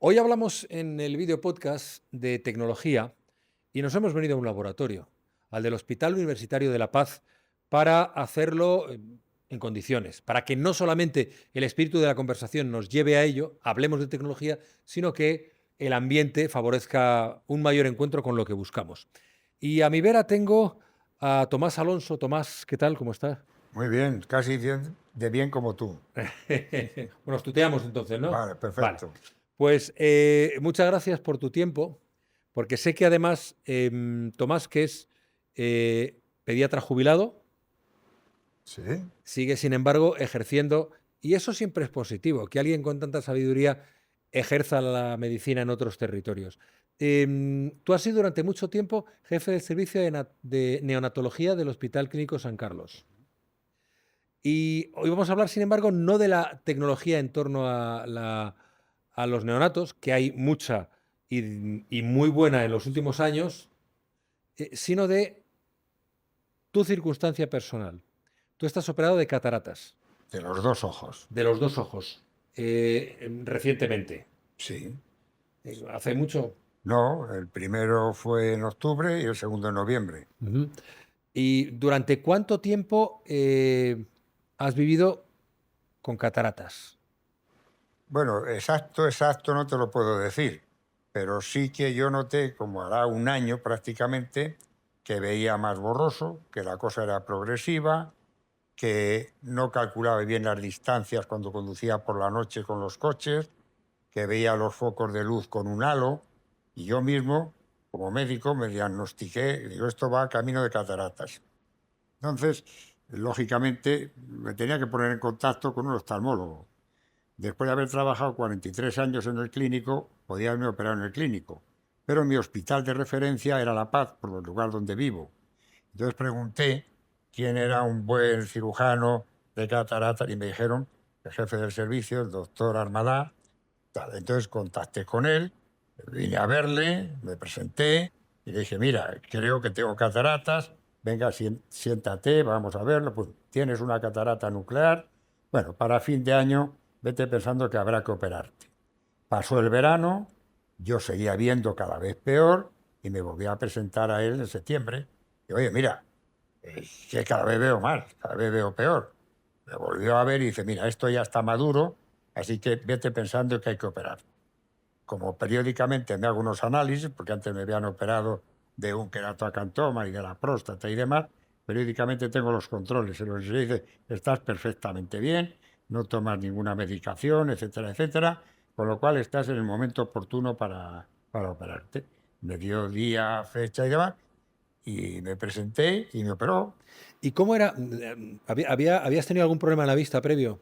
Hoy hablamos en el vídeo podcast de tecnología y nos hemos venido a un laboratorio, al del Hospital Universitario de La Paz, para hacerlo en condiciones, para que no solamente el espíritu de la conversación nos lleve a ello, hablemos de tecnología, sino que el ambiente favorezca un mayor encuentro con lo que buscamos. Y a mi vera tengo a Tomás Alonso. Tomás, ¿qué tal? ¿Cómo estás? Muy bien, casi de bien como tú. Bueno, tuteamos entonces, ¿no? Vale, Vale. perfecto. Pues muchas gracias por tu tiempo, porque sé que además Tomás, que es pediatra jubilado, Sí, sigue sin embargo ejerciendo, y eso siempre es positivo, que alguien con tanta sabiduría ejerza la medicina en otros territorios. Tú has sido durante mucho tiempo jefe del servicio de neonatología del Hospital Clínico San Carlos. Y hoy vamos a hablar, sin embargo, no de la tecnología en torno a los neonatos, que hay mucha y muy buena en los últimos años, sino de tu circunstancia personal. Tú estás operado de cataratas, de los dos ojos. de los dos ojos, recientemente. Sí. ¿Hace mucho? No, el primero fue en octubre y el segundo en noviembre. Ujú. ¿Y durante cuánto tiempo has vivido con cataratas? Bueno, exacto no te lo puedo decir, pero sí que yo noté, como hará un año prácticamente, que veía más borroso, que la cosa era progresiva, que no calculaba bien las distancias cuando conducía por la noche con los coches, que veía los focos de luz con un halo, y yo mismo, como médico, me diagnostiqué, digo, esto va camino de cataratas. Entonces, lógicamente, me tenía que poner en contacto con un oftalmólogo. Después de haber trabajado 43 años en el clínico, podía haberme operado en el clínico, pero mi hospital de referencia era La Paz, por el lugar donde vivo. Entonces pregunté quién era un buen cirujano de cataratas y me dijeron el jefe del servicio, el doctor Armadá. Tal. Entonces contacté con él, vine a verle, me presenté y le dije, mira, creo que tengo cataratas, venga, siéntate, vamos a verlo. Pues tienes una catarata nuclear. Bueno, para fin de año, vete pensando que habrá que operarte. Pasó el verano, yo seguía viendo cada vez peor y me volví a presentar a él en septiembre. Y oye, mira, que cada vez veo mal, cada vez veo peor. Me volvió a ver y dice, mira, esto ya está maduro, así que vete pensando que hay que operar. Como periódicamente me hago unos análisis, porque antes me habían operado de un queratoacantoma y de la próstata y demás, periódicamente tengo los controles en los que se dice, estás perfectamente bien, no tomas ninguna medicación, etcétera, etcétera, con lo cual estás en el momento oportuno para operarte. Me dio día, fecha y demás, y me presenté y me operó. ¿Y cómo era? ¿Habías tenido algún problema en la vista previo?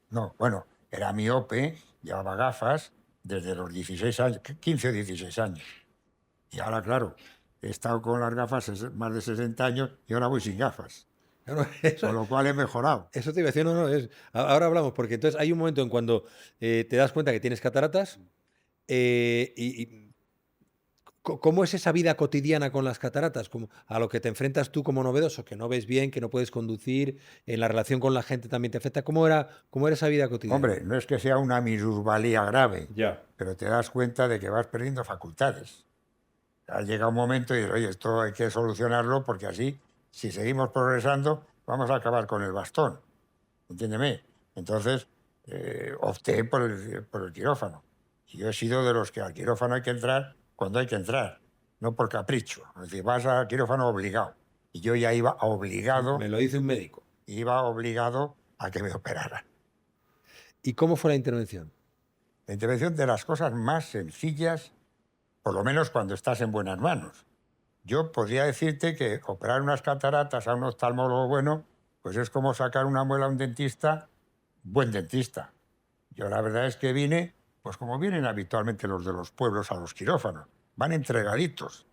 No, bueno, era miope, llevaba gafas desde los 16 años, 15 o 16 años. Y ahora, claro, he estado con las gafas más de 60 años y ahora voy sin gafas. Claro, Con lo cual he mejorado. eso te iba a decir, no, no, ahora hablamos, porque entonces hay un momento en cuando te das cuenta que tienes cataratas, y ¿cómo es esa vida cotidiana con las cataratas? A lo que te enfrentas tú como novedoso, que no ves bien, que no puedes conducir, en la relación con la gente también te afecta. ¿Cómo era esa vida cotidiana? Hombre, no es que sea una minusvalía grave, Ya. pero te das cuenta de que vas perdiendo facultades. Ha llegado un momento y dices, oye, esto hay que solucionarlo porque así, si seguimos progresando, vamos a acabar con el bastón. Entiéndeme. Entonces, opté por el quirófano. Y yo he sido de los que al quirófano hay que entrar cuando hay que entrar, no por capricho. Es decir, vas al quirófano obligado. Y yo ya Me lo dice un médico. iba obligado a que me operaran. ¿Y cómo fue la intervención? La intervención de las cosas más sencillas, por lo menos cuando estás en buenas manos. Yo podría decirte que operar unas cataratas a un oftalmólogo bueno, pues es como sacar una muela a un dentista, buen dentista. Yo la verdad es que vine, pues como vienen habitualmente los de los pueblos a los quirófanos, van entregaditos.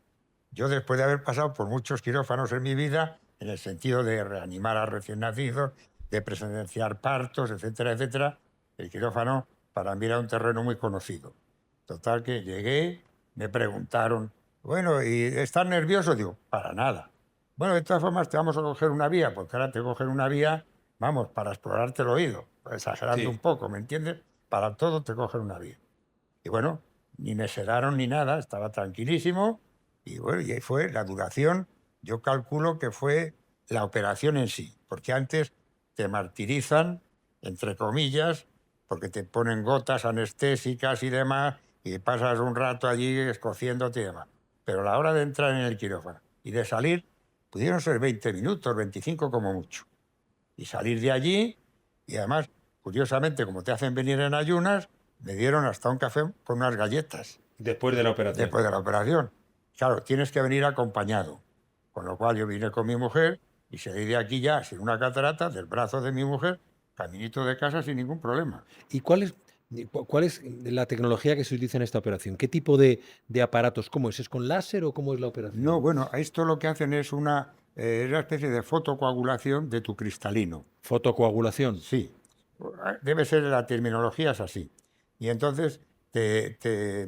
Yo después de haber pasado por muchos quirófanos en mi vida, en el sentido de reanimar a recién nacidos, de presenciar partos, etcétera, etcétera, el quirófano para mí era un terreno muy conocido. Total que llegué, me preguntaron, bueno, ¿y estás nervioso? Digo, para nada. Bueno, de todas formas te vamos a coger una vía, porque ahora te cogen una vía, vamos, para explorarte el oído, exagerando un Sí. poco, ¿me entiendes? Para todo te cogen una vía. Y bueno, ni me sedaron ni nada, estaba tranquilísimo. Y bueno, y ahí fue la duración, yo calculo que fue la operación en sí, porque antes te martirizan, entre comillas, porque te ponen gotas anestésicas y demás, y pasas un rato allí escociéndote y demás. Pero a la hora de entrar en el quirófano y de salir, pudieron ser 20 minutos, 25 como mucho. Y salir de allí, y además, curiosamente, como te hacen venir en ayunas, me dieron hasta un café con unas galletas Después de la operación. después de la operación. Claro, tienes que venir acompañado. Con lo cual yo vine con mi mujer y salí de aquí ya sin una catarata, del brazo de mi mujer, caminito de casa sin ningún problema. ¿Y cuál es la tecnología que se utiliza en esta operación? ¿Qué tipo de aparatos? ¿Cómo es? ¿Es con láser o cómo es la operación? No, bueno, a esto lo que hacen es una especie de fotocoagulación de tu cristalino. Fotocoagulación. Sí, debe ser, la terminología es así. Y entonces te, te,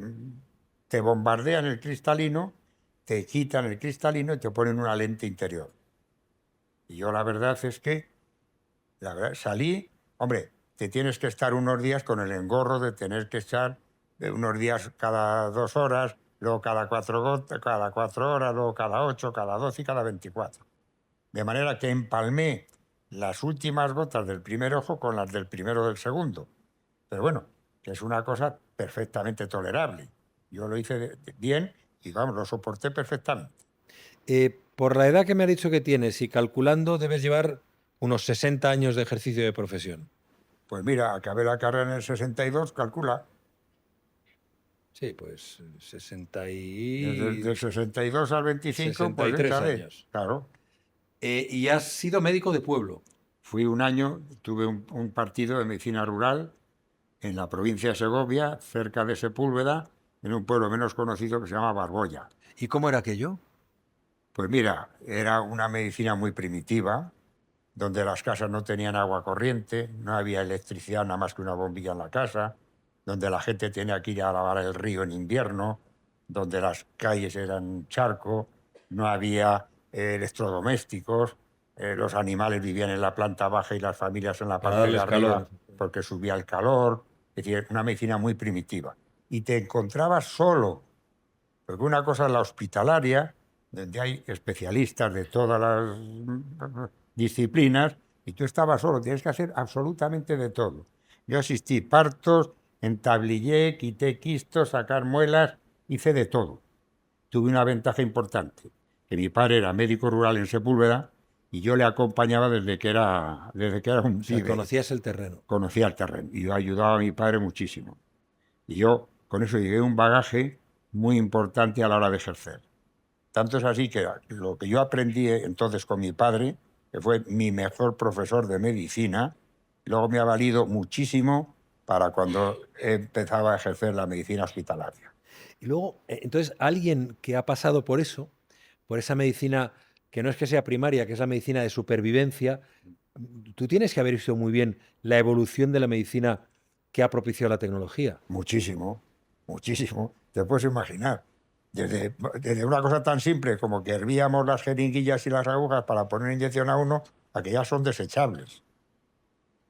te bombardean el cristalino, te quitan el cristalino y te ponen una lente interior. Y yo la verdad es que salí, hombre, te tienes que estar unos días con el engorro de tener que estar unos días cada 2 horas, luego cada 4 horas, luego cada 8, cada 12 y cada 24. De manera que empalmé las últimas gotas del primer ojo con las del primero del segundo. Pero bueno, que es una cosa perfectamente tolerable. Yo lo hice bien y vamos, lo soporté perfectamente. Por la edad que me ha dicho que tienes y calculando, debes llevar unos 60 años de ejercicio de profesión. Pues mira, acabé la carrera en el 62, calcula. Sí, pues 60 Del 62 al 25, pues 63 échale. años. Claro. Y has sido médico de pueblo. Fui un año, tuve un partido de medicina rural en la provincia de Segovia, cerca de Sepúlveda, en un pueblo menos conocido que se llama Barboya. ¿Y cómo era aquello? Pues mira, era una medicina muy primitiva, donde las casas no tenían agua corriente, no había electricidad nada más que una bombilla en la casa, donde la gente tenía que ir a lavar el río en invierno, donde las calles eran charco, no había electrodomésticos, los animales vivían en la planta baja y las familias en la Para parte de darles arriba calor. porque subía el calor, es decir, una medicina muy primitiva. Y te encontrabas solo, porque una cosa es la hospitalaria, donde hay especialistas de todas las disciplinas, y tú estabas solo, tienes que hacer absolutamente de todo. Yo asistí partos, entablillé, quité quistos, sacar muelas, hice de todo. Tuve una ventaja importante, que mi padre era médico rural en Sepúlveda y yo le acompañaba desde que era un O sea, pibe. conocías el terreno. Conocía el terreno y yo ayudaba a mi padre muchísimo. Y yo con eso llegué a un bagaje muy importante a la hora de ejercer. Tanto es así que lo que yo aprendí entonces con mi padre, que fue mi mejor profesor de medicina, luego me ha valido muchísimo para cuando empezaba a ejercer la medicina hospitalaria. Y luego, entonces, alguien que ha pasado por eso, por esa medicina que no es que sea primaria, que es la medicina de supervivencia, tú tienes que haber visto muy bien la evolución de la medicina que ha propiciado la tecnología. Muchísimo, muchísimo. Te puedes imaginar. Desde una cosa tan simple como que hervíamos las jeringuillas y las agujas para poner inyección a uno, a que ya son desechables.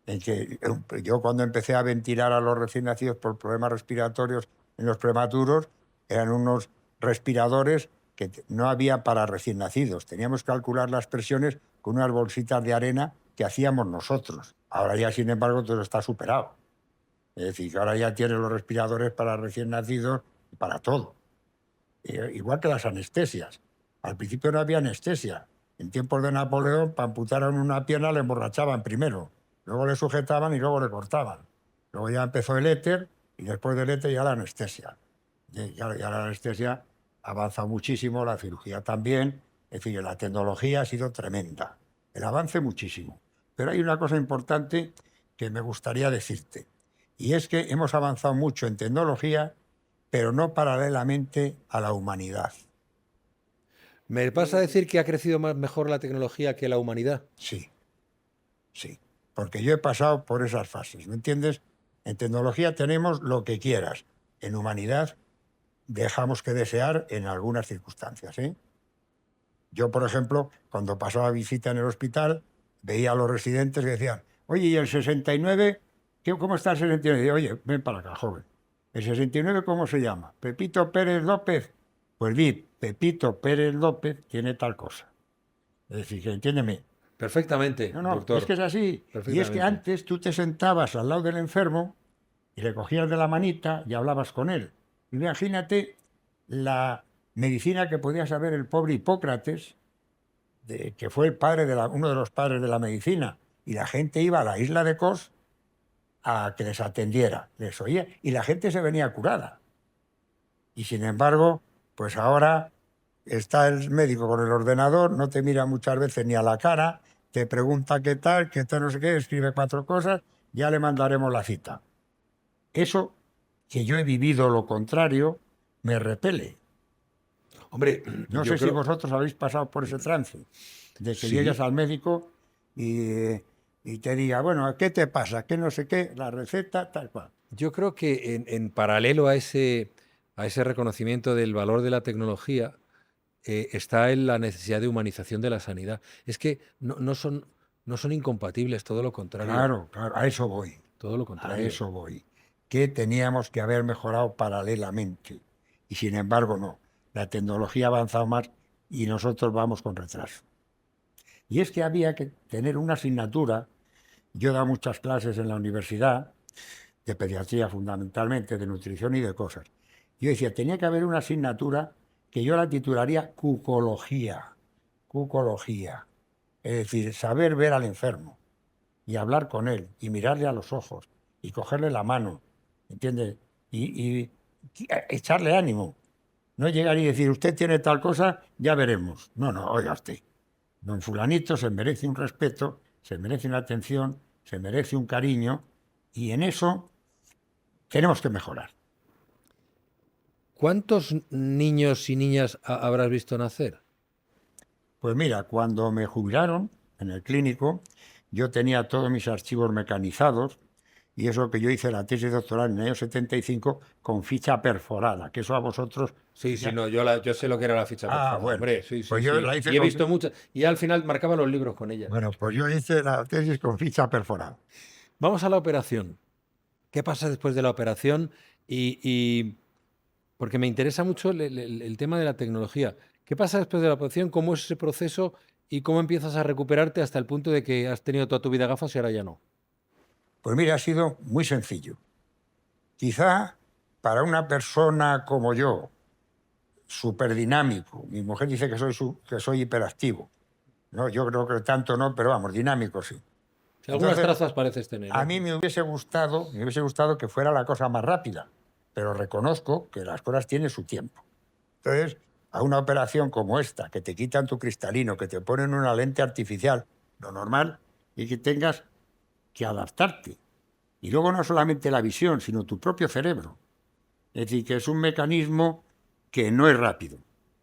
En que yo cuando empecé a ventilar a los recién nacidos por problemas respiratorios en los prematuros, eran unos respiradores que no había para recién nacidos. Teníamos que calcular las presiones con unas bolsitas de arena que hacíamos nosotros. Ahora ya, sin embargo, todo está superado. Es decir, que ahora ya tienes los respiradores para recién nacidos y para todo. Igual que las anestesias. Al principio no había anestesia. En tiempos de Napoleón, para amputar una pierna le emborrachaban primero, luego le sujetaban y luego le cortaban. Luego ya empezó el éter y después del éter ya la anestesia. Ya la anestesia ha avanzado muchísimo, la cirugía también. Es decir, la tecnología ha sido tremenda. El avance muchísimo. Pero hay una cosa importante que me gustaría decirte. Y es que hemos avanzado mucho en tecnología, pero no paralelamente a la humanidad. ¿Me vas a decir que ha crecido mejor la tecnología que la humanidad? Sí, sí. Porque yo he pasado por esas fases, ¿me entiendes? En tecnología tenemos lo que quieras. En humanidad dejamos que desear en algunas circunstancias, ¿eh? Yo, por ejemplo, cuando pasaba visita en el hospital, veía a los residentes que decían, oye, ¿y el 69? ¿Cómo está el 69? Y digo, oye, ven para acá, joven. ¿El 69 cómo se llama? ¿Pepito Pérez López? Pues di, Pepito Pérez López tiene tal cosa. Es decir, que entiéndeme. Perfectamente, No, no, es doctor. que es así. Y es que Perfectamente. antes tú te sentabas al lado del enfermo y le cogías de la manita y hablabas con él. Imagínate la medicina que podía saber el pobre Hipócrates, que fue el padre uno de los padres de la medicina, y la gente iba a la isla de Kos a que les atendiera, les oía, y la gente se venía curada. Y sin embargo, pues ahora está el médico con el ordenador, no te mira muchas veces ni a la cara, te pregunta qué tal, no sé qué, escribe 4 cosas, ya le mandaremos la cita. Eso, que yo he vivido lo contrario, me repele. Hombre, No yo sé si creo, vosotros habéis pasado por ese trance, de que llegues sí, al médico y te diga, bueno, ¿qué te pasa? ¿Qué no sé qué? La receta, tal cual. yo creo que en paralelo a ese reconocimiento del valor de la tecnología, está en la necesidad de humanización de la sanidad. Es que no son incompatibles, todo lo contrario, Claro, claro, a eso voy, todo lo a contrario. eso voy. Que teníamos que haber mejorado paralelamente. Y sin embargo, no. La tecnología ha avanzado más y nosotros vamos con retraso. Y es que había que tener una asignatura. Yo he dado muchas clases en la universidad, de pediatría fundamentalmente, de nutrición y de cosas. Yo decía, tenía que haber una asignatura que yo la titularía cucología. Cucología. Es decir, saber ver al enfermo y hablar con él y mirarle a los ojos y cogerle la mano, ¿entiendes? Y echarle ánimo. No llegar y decir, usted tiene tal cosa, ya veremos. No, no, oiga usted. Don Fulanito se merece un respeto, se merece una atención, se merece un cariño y en eso tenemos que mejorar. ¿Cuántos niños y niñas habrás visto nacer? Pues mira, cuando me jubilaron en el clínico, yo tenía todos mis archivos mecanizados y eso que yo hice la tesis doctoral en el año 75 con ficha perforada, que eso a vosotros Sí, sí, ya... no, yo sé lo que era la ficha Ah, perforada, bueno, hombre, sí, sí, pues yo sí. la hice Y he con... visto muchas, y al final marcaba los libros con ella. Bueno, pues yo hice la tesis con ficha perforada. Vamos a la operación. ¿Qué pasa después de la operación? Porque me interesa mucho el tema de la tecnología. ¿Qué pasa después de la operación? ¿Cómo es ese proceso? ¿Y cómo empiezas a recuperarte hasta el punto de que has tenido toda tu vida gafas y ahora ya no? Pues mira, ha sido muy sencillo. Quizá para una persona como yo, súper dinámico, mi mujer dice que soy hiperactivo. No, yo creo que tanto no, pero vamos, dinámico sí. Si algunas Entonces, trazas pareces tener, a ¿eh? mí me hubiese gustado que fuera la cosa más rápida, pero reconozco que las cosas tienen su tiempo. Entonces, a una operación como esta, que te quitan tu cristalino, que te ponen una lente artificial, lo normal es que tengas que adaptarte. Y luego no solamente la visión, sino tu propio cerebro. Es decir, que es un mecanismo que no es rápido.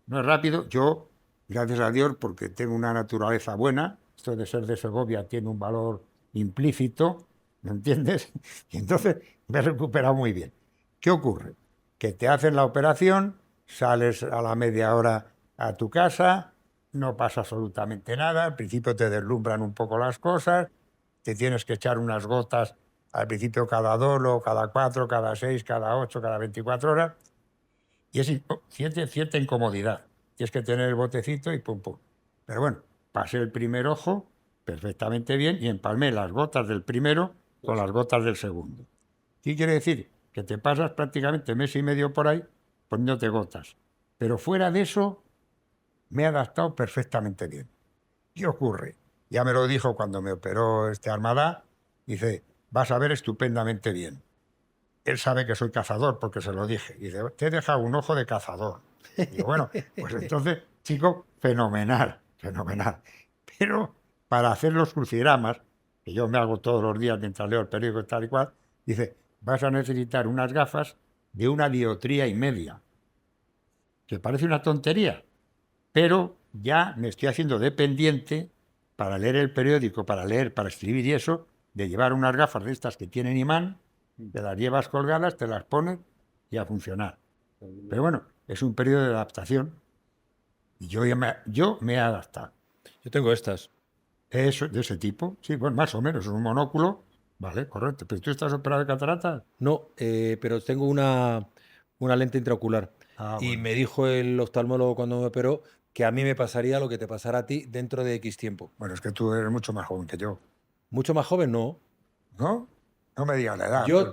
No es rápido. Yo, gracias a Dios, porque tengo una naturaleza buena, esto de ser de Segovia tiene un valor implícito, ¿me entiendes? Y entonces me he recuperado muy bien. ¿Qué ocurre? Que te hacen la operación, sales a la media hora a tu casa, no pasa absolutamente nada, al principio te deslumbran un poco las cosas, te tienes que echar unas gotas al principio cada 2, luego cada 4, cada 6, cada 8, cada 24 horas, y es cierta incomodidad. Tienes que tener el botecito y pum, pum. Pero bueno, pasé el primer ojo perfectamente bien y empalmé las gotas del primero con las gotas del segundo. ¿Qué quiere decir? Que te pasas prácticamente mes y medio por ahí poniéndote gotas. Pero fuera de eso, me he adaptado perfectamente bien. ¿Qué ocurre? Ya me lo dijo cuando me operó este Armada. Dice, vas a ver estupendamente bien. Él sabe que soy cazador porque se lo dije. Y dice, te he dejado un ojo de cazador. Y digo, bueno, pues entonces, chico, fenomenal, fenomenal. Pero para hacer los crucigramas, que yo me hago todos los días mientras leo el periódico y tal y cual, dice, vas a necesitar unas gafas de 1,5 dioptrías, que parece una tontería, pero ya me estoy haciendo dependiente para leer el periódico, para leer, para escribir y eso, de llevar unas gafas de estas que tienen imán, te las llevas colgadas, te las pones y a funcionar. Pero bueno, es un periodo de adaptación y yo me he adaptado. Yo tengo estas. Eso, de ese tipo, sí, bueno, más o menos, es un monóculo Vale, correcto. ¿Pero tú estás operado de cataratas? No, pero tengo una lente intraocular. Ah, Y bueno. me dijo el oftalmólogo cuando me operó que a mí me pasaría lo que te pasará a ti dentro de X tiempo. Bueno, es que tú eres mucho más joven que yo, Mucho más joven, no. ¿no? No me digas la edad, pero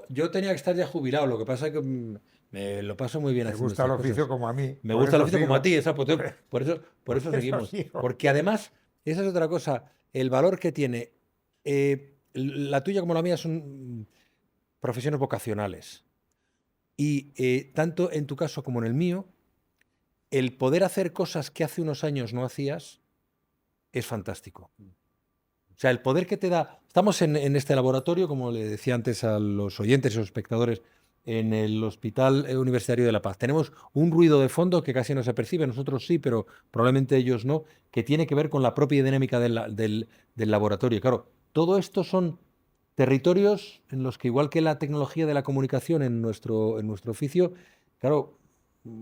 Yo tenía que estar ya jubilado, lo que pasa es que me lo paso muy bien te haciendo gusta el estas oficio cosas. como a mí. Me Por gusta el eso oficio como a sigo. ti, esa, Por, e- por por eso eso seguimos. sigo. Porque además, esa es otra cosa, el valor que tiene, la tuya como la mía son profesiones vocacionales. Y tanto en tu caso como en el mío, el poder hacer cosas que hace unos años no hacías es fantástico. O sea, el poder que te da... Estamos en este laboratorio, como le decía antes a los oyentes y los espectadores, en el Hospital Universitario de La Paz. Tenemos un ruido de fondo que casi no se percibe, nosotros sí, pero probablemente ellos no, que tiene que ver con la propia dinámica del laboratorio. Claro, todo esto son territorios en los que, igual que la tecnología de la comunicación en nuestro oficio, claro,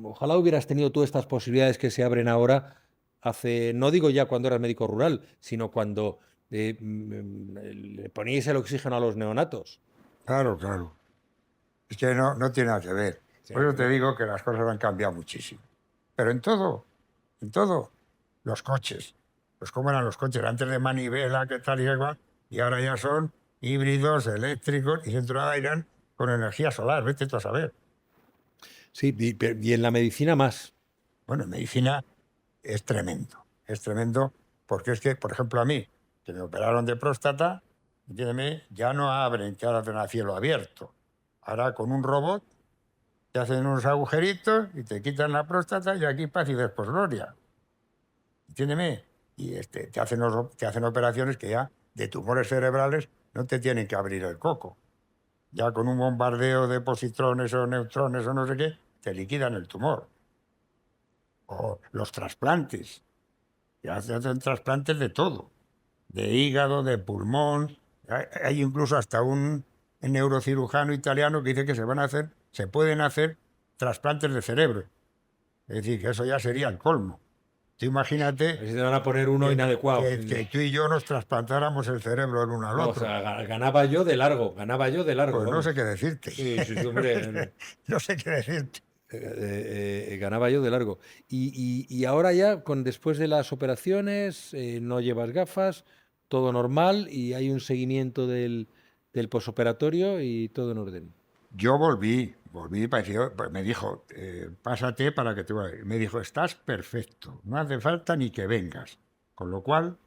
ojalá hubieras tenido tú estas posibilidades que se abren ahora hace, no digo ya cuando eras médico rural, sino cuando le poníais el oxígeno a los neonatos. Claro, claro. Es que no tiene nada que ver. Sí, Por eso te digo que las cosas han cambiado muchísimo. Pero en todo, los coches. Pues cómo eran los coches antes de manivela, que tal y igual, y ahora ya son híbridos, eléctricos, y dentro de irán con energía solar, vete tú a saber. sí, y en la medicina más. Bueno, en medicina es tremendo, porque es que, por ejemplo, a mí, que me operaron de próstata, entiéndeme, ya no abren, que ahora hacen a cielo abierto. Ahora con un robot te hacen unos agujeritos y te quitan la próstata y aquí paz y después gloria. Entiéndeme. Y te hacen operaciones que ya de tumores cerebrales no te tienen que abrir el coco. Ya con un bombardeo de positrones o neutrones o no sé qué, te liquidan el tumor. O los trasplantes. Ya se hacen trasplantes de todo. De hígado, de pulmón. Hay incluso hasta un neurocirujano italiano que dice que se pueden hacer trasplantes de cerebro. Es decir, que eso ya sería el colmo. Tú A imagínate ver si te van a poner uno inadecuado. que tú y yo nos trasplantáramos el cerebro el uno al No, o otro. sea, ganaba yo de largo, Pues no sé vamos. qué decirte. Sí, sí, sí, hombre, No sé qué decirte. ganaba yo de largo. Y ahora ya, después de las operaciones, no llevas gafas, todo normal y hay un seguimiento del posoperatorio y todo en orden. Yo pareció, pues me dijo, pásate para que te vaya. Me dijo, estás perfecto, no hace falta ni que vengas. Con lo cual,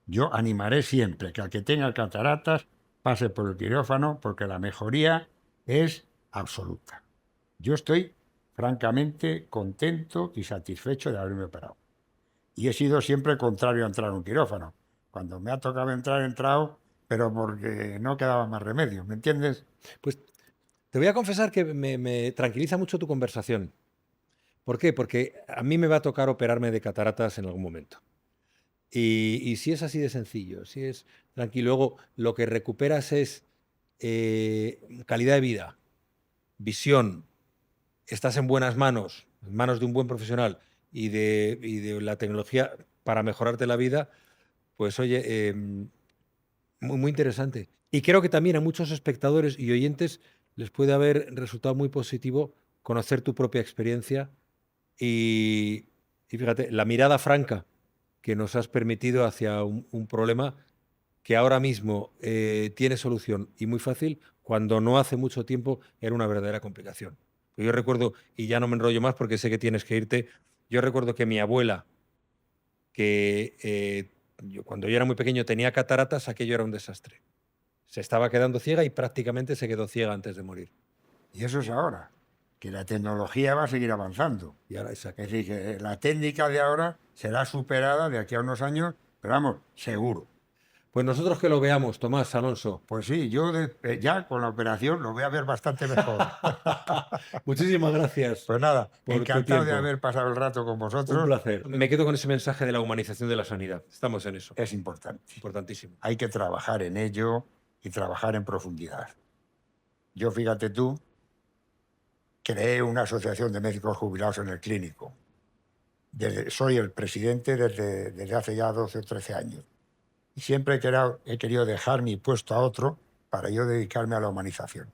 yo animaré siempre que al que tenga cataratas pase por el quirófano porque la mejoría es absoluta. Yo estoy francamente contento y satisfecho de haberme operado. Y he sido siempre contrario a entrar en un quirófano. Cuando me ha tocado entrar, he entrado, pero porque no quedaba más remedio, ¿me entiendes? Pues te voy a confesar que me tranquiliza mucho tu conversación. ¿Por qué? Porque a mí me va a tocar operarme de cataratas en algún momento. Y si es así de sencillo, si es tranquilo, luego lo que recuperas es calidad de vida, visión, estás en manos de un buen profesional y de la tecnología para mejorarte la vida, pues oye, muy, muy interesante. Y creo que también a muchos espectadores y oyentes les puede haber resultado muy positivo conocer tu propia experiencia y fíjate, la mirada franca que nos has permitido hacia un problema que ahora mismo tiene solución y muy fácil, cuando no hace mucho tiempo era una verdadera complicación. Yo recuerdo, y ya no me enrollo más porque sé que tienes que irte, yo recuerdo que mi abuela, que cuando yo era muy pequeño tenía cataratas, aquello era un desastre. Se estaba quedando ciega y prácticamente se quedó ciega antes de morir. Y eso es ahora, que la tecnología va a seguir avanzando. Y ahora, Es exacto. decir, que la técnica de ahora será superada de aquí a unos años, pero vamos, seguro. Pues nosotros que lo veamos, Tomás Alonso. Pues sí, ya con la operación lo voy a ver bastante mejor. Muchísimas gracias Pues nada, por tu encantado de tiempo. haber pasado el rato con Un vosotros. placer. Me quedo con ese mensaje de la humanización de la sanidad. Estamos en eso. Es importante. Importantísimo. Hay que trabajar en ello y trabajar en profundidad. Yo, fíjate tú, creé una asociación de médicos jubilados en el clínico. Soy el presidente desde hace ya 12 o 13 años. Y siempre he querido dejar mi puesto a otro para yo dedicarme a la humanización.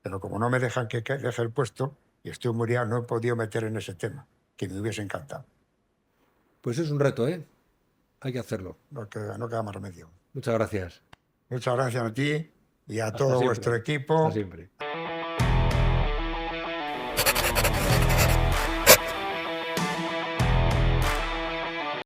Pero como no me dejan que deje el puesto y estoy muriendo, no he podido meter en ese tema, que me hubiese encantado. Pues es un reto, ¿eh? Hay que hacerlo. No queda más remedio. Muchas gracias. Muchas gracias a ti y a Hasta todo siempre. vuestro Hasta equipo. siempre.